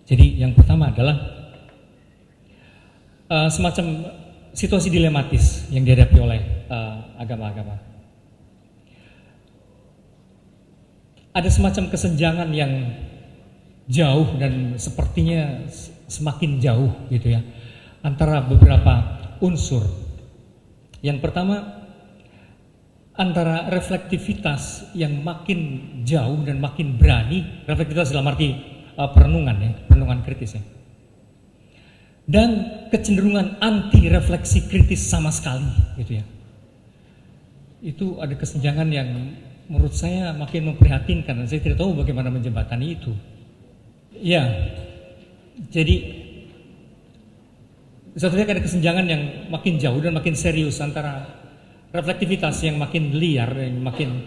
Jadi yang pertama adalah semacam situasi dilematis yang dihadapi oleh agama-agama. Ada semacam kesenjangan yang jauh dan sepertinya semakin jauh gitu ya antara beberapa unsur. Yang pertama, antara reflektivitas yang makin jauh dan makin berani, reflektivitas dalam arti perenungan ya, perenungan kritis ya, dan kecenderungan anti refleksi kritis sama sekali gitu ya. Itu ada kesenjangan yang menurut saya makin memprihatinkan dan saya tidak tahu bagaimana menjembatani itu. Ya, jadi sebetulnya ada kesenjangan yang makin jauh dan makin serius antara reflektivitas yang makin liar, yang makin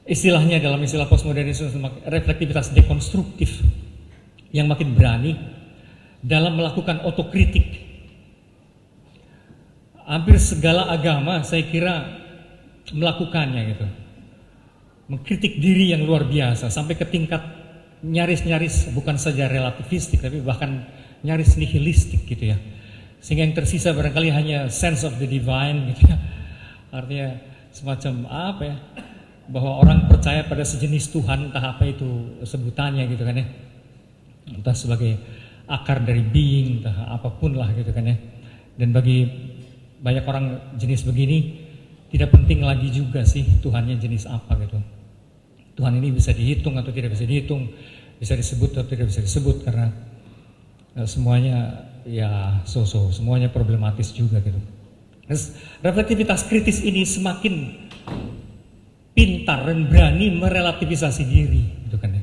istilahnya dalam istilah postmodernisme reflektivitas dekonstruktif yang makin berani dalam melakukan otokritik. Hampir segala agama saya kira melakukannya gitu. Mengkritik diri yang luar biasa sampai ke tingkat nyaris-nyaris bukan saja relativistik tapi bahkan nyaris nihilistik gitu ya. Sehingga yang tersisa barangkali hanya sense of the divine gitu ya. Artinya semacam apa ya? Bahwa orang percaya pada sejenis Tuhan, entah apa itu sebutannya gitu kan ya. Entah sebagai akar dari being, entah apapun lah gitu kan ya. Dan bagi banyak orang jenis begini tidak penting lagi juga sih Tuhannya jenis apa gitu. Tuhan ini bisa dihitung atau tidak bisa dihitung, bisa disebut atau tidak bisa disebut karena semuanya ya so-so, semuanya problematis juga gitu. Reflektivitas kritis ini semakin pintar dan berani merelativisasi diri gitu kan ya.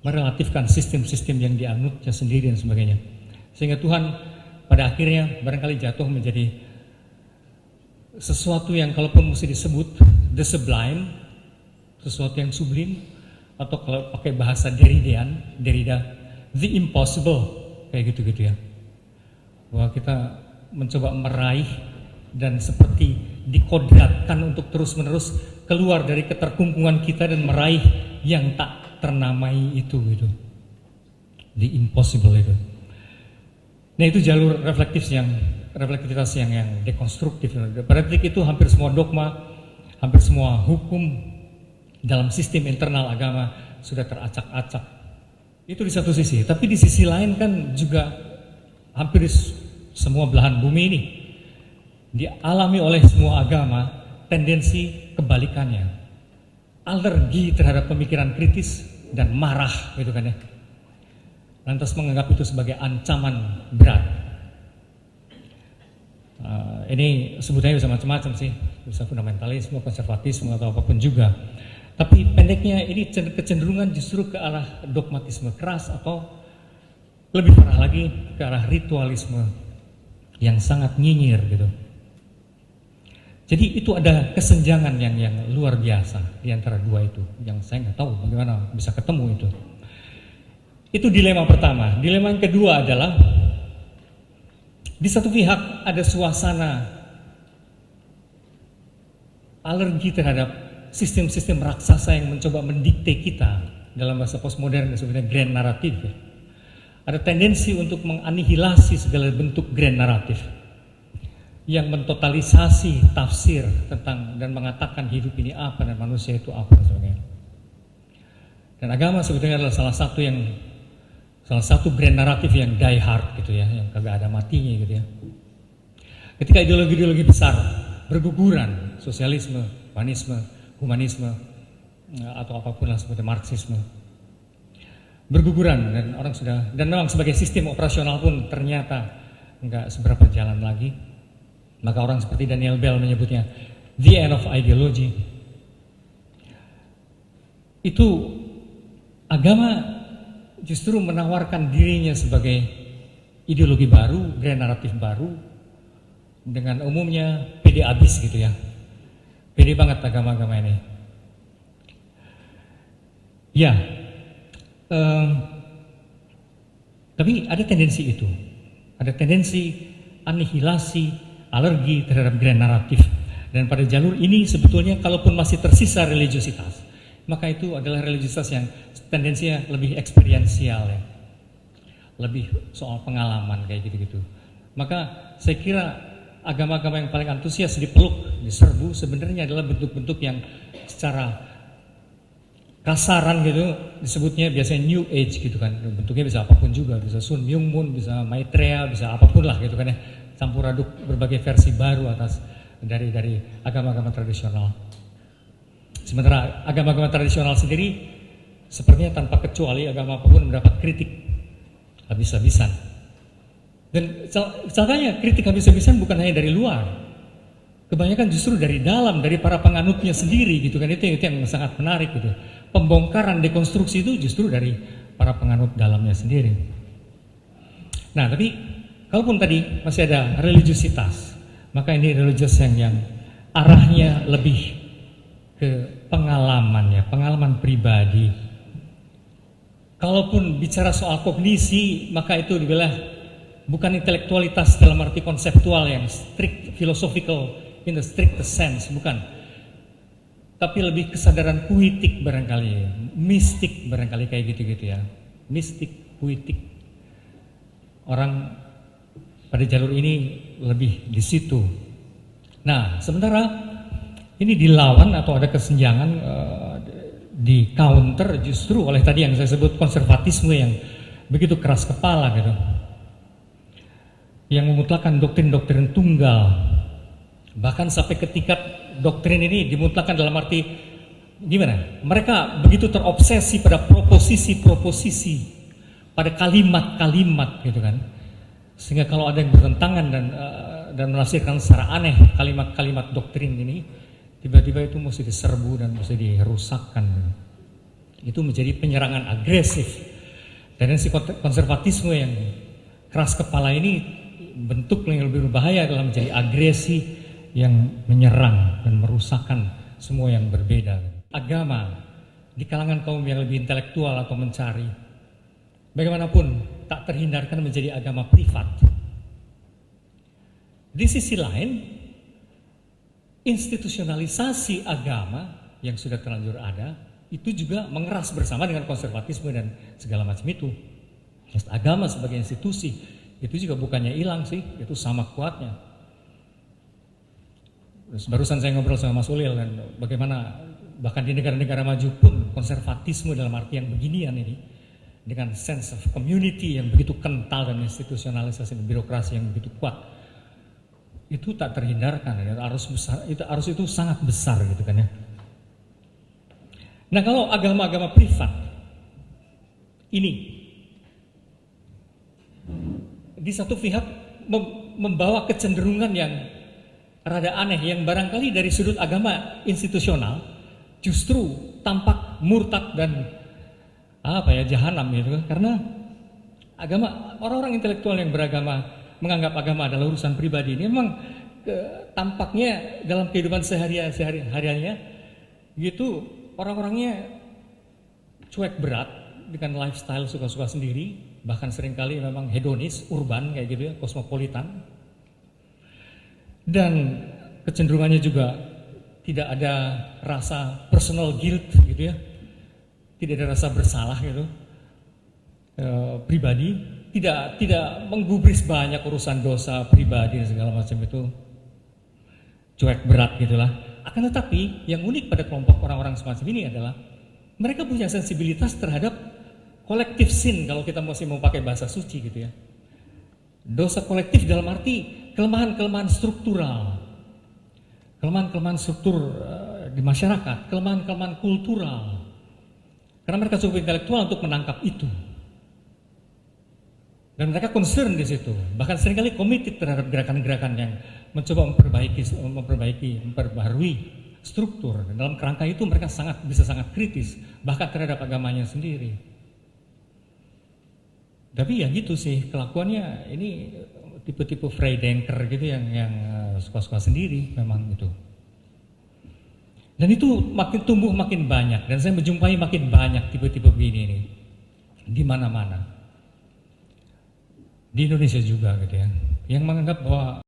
Merelatifkan sistem-sistem yang dianutnya sendiri dan sebagainya. Sehingga Tuhan pada akhirnya barangkali jatuh menjadi sesuatu yang kalaupun mesti disebut the sublime, sesuatu yang sublim, atau kalau pakai bahasa Derrida, the impossible, kayak gitu-gitu ya. Bahwa kita mencoba meraih dan seperti dikodratkan untuk terus-menerus keluar dari keterkungkungan kita dan meraih yang tak ternamai itu gitu. The impossible itu. Nah itu jalur reflektivitas yang dekonstruktif. Pada titik itu hampir semua dogma, hampir semua hukum dalam sistem internal agama sudah teracak-acak. Itu di satu sisi, tapi di sisi lain kan juga hampir semua belahan bumi ini dialami oleh semua agama tendensi kebalikannya, alergi terhadap pemikiran kritis dan marah gitu kan ya, lantas menganggap itu sebagai ancaman berat. Ini sebutannya bisa macam-macam sih, bisa fundamentalisme, konservatisme atau apapun juga. Tapi pendeknya ini kecenderungan justru ke arah dogmatisme keras atau lebih parah lagi ke arah ritualisme yang sangat nyinyir gitu. Jadi itu ada kesenjangan yang luar biasa di antara dua itu, yang saya nggak tahu bagaimana bisa ketemu itu. Itu dilema pertama. Dilema yang kedua adalah di satu pihak ada suasana alergi terhadap sistem-sistem raksasa yang mencoba mendikte kita, dalam bahasa postmodern disebutnya grand naratif. Ada tendensi untuk menganihilasi segala bentuk grand naratif yang mentotalisasi tafsir tentang dan mengatakan hidup ini apa dan manusia itu apa dan sebagainya. Dan agama sebetulnya adalah salah satu grand naratif yang die hard gitu ya, yang kagak ada matinya gitu ya. Ketika ideologi-ideologi besar berguguran, sosialisme, humanisme atau apapun lah seperti Marxisme berguguran dan memang sebagai sistem operasional pun ternyata enggak seberapa jalan lagi. Maka orang seperti Daniel Bell menyebutnya the end of ideology. Itu agama justru menawarkan dirinya sebagai ideologi baru, grand naratif baru, dengan umumnya pede abis gitu ya. Pede banget agama-agama ini. Ya, tapi ada tendensi itu. Ada tendensi anihilasi, alergi terhadap grand naratif. Dan pada jalur ini sebetulnya kalaupun masih tersisa religiositas, maka itu adalah religiositas yang tendensinya lebih eksperiensial ya. lebih soal pengalaman kayak gitu-gitu. Maka saya kira agama-agama yang paling antusias dipeluk, diserbu sebenarnya adalah bentuk-bentuk yang secara kasaran gitu disebutnya biasanya New Age gitu kan, bentuknya bisa apapun juga, bisa Sun Myung Moon, bisa Maitreya, bisa apapun lah gitu kan ya, campur aduk berbagai versi baru atas dari agama-agama tradisional. Sementara agama-agama tradisional sendiri sepertinya tanpa kecuali agama apapun mendapat kritik habis-habisan. Dan celakanya kritik habis-habisan bukan hanya dari luar, kebanyakan justru dari dalam, dari para penganutnya sendiri gitu kan, itu yang sangat menarik gitu. Pembongkaran dekonstruksi itu justru dari para penganut dalamnya sendiri. Nah, tapi kalaupun tadi masih ada religiusitas, maka ini religius yang arahnya lebih ke pengalaman ya, pengalaman pribadi. Kalaupun bicara soal kognisi, maka itu dibilang bukan intelektualitas dalam arti konseptual yang strict philosophical in the strictest sense, bukan. Tapi lebih kesadaran puitik barangkali, mistik barangkali kayak gitu-gitu ya. Mistik, puitik. Orang pada jalur ini lebih di situ. Nah, sementara ini dilawan atau ada kesenjangan di counter justru oleh tadi yang saya sebut konservatisme yang begitu keras kepala gitu. Yang memutlakkan doktrin-doktrin tunggal. Bahkan sampai ke tingkat doktrin ini dimutlakkan dalam arti gimana? Mereka begitu terobsesi pada proposisi-proposisi, pada kalimat-kalimat gitu kan. Sehingga kalau ada yang bertentangan dan menafsirkan secara aneh kalimat-kalimat doktrin ini, tiba-tiba itu mesti diserbu dan mesti dirusakkan. Itu menjadi penyerangan agresif. Dan si konservatisme yang keras kepala ini bentuk yang lebih berbahaya adalah menjadi agresi yang menyerang dan merusakkan semua yang berbeda. Agama di kalangan kaum yang lebih intelektual atau mencari, bagaimanapun tak terhindarkan menjadi agama privat. Di sisi lain, institusionalisasi agama yang sudah terlanjur ada, itu juga mengeras bersama dengan konservatisme dan segala macam itu. Agama sebagai institusi, itu juga bukannya hilang sih, itu sama kuatnya. Barusan saya ngobrol sama Mas Ulil dan bagaimana bahkan di negara-negara maju pun konservatisme dalam arti yang beginian ini dengan sense of community yang begitu kental dan institusionalisasi dan birokrasi yang begitu kuat itu tak terhindarkan, arus itu sangat besar gitu kan ya. Nah, kalau agama-agama privat ini di satu pihak membawa kecenderungan yang rada aneh yang barangkali dari sudut agama institusional justru tampak murtad dan jahanam gitu kan. Karena agama, orang-orang intelektual yang beragama menganggap agama adalah urusan pribadi ini memang tampaknya dalam kehidupan sehari-harinya gitu orang-orangnya cuek berat dengan lifestyle suka-suka sendiri, bahkan seringkali memang hedonis, urban kayak gitu ya, kosmopolitan. Dan kecenderungannya juga tidak ada rasa personal guilt gitu ya, tidak ada rasa bersalah gitu, pribadi, tidak menggubris banyak urusan dosa pribadi dan segala macam itu, cuek berat gitulah. Akan tetapi yang unik pada kelompok orang-orang semacam ini adalah mereka punya sensibilitas terhadap collective sin kalau kita masih mau pakai bahasa suci gitu ya. Dosa kolektif dalam arti kelemahan-kelemahan struktural, kelemahan-kelemahan struktur di masyarakat, kelemahan-kelemahan kultural. Karena mereka cukup intelektual untuk menangkap itu. Dan mereka concern di situ. Bahkan seringkali komited terhadap gerakan-gerakan yang mencoba memperbaharui struktur. Dan dalam kerangka itu mereka bisa sangat kritis, bahkan terhadap agamanya sendiri. Tapi ya gitu sih kelakuannya, ini tipe-tipe Freidenker gitu yang suka-suka sendiri memang itu. Dan itu makin tumbuh makin banyak, dan saya menjumpai makin banyak tipe-tipe begini ini di mana-mana. Di Indonesia juga gitu ya, yang menganggap bahwa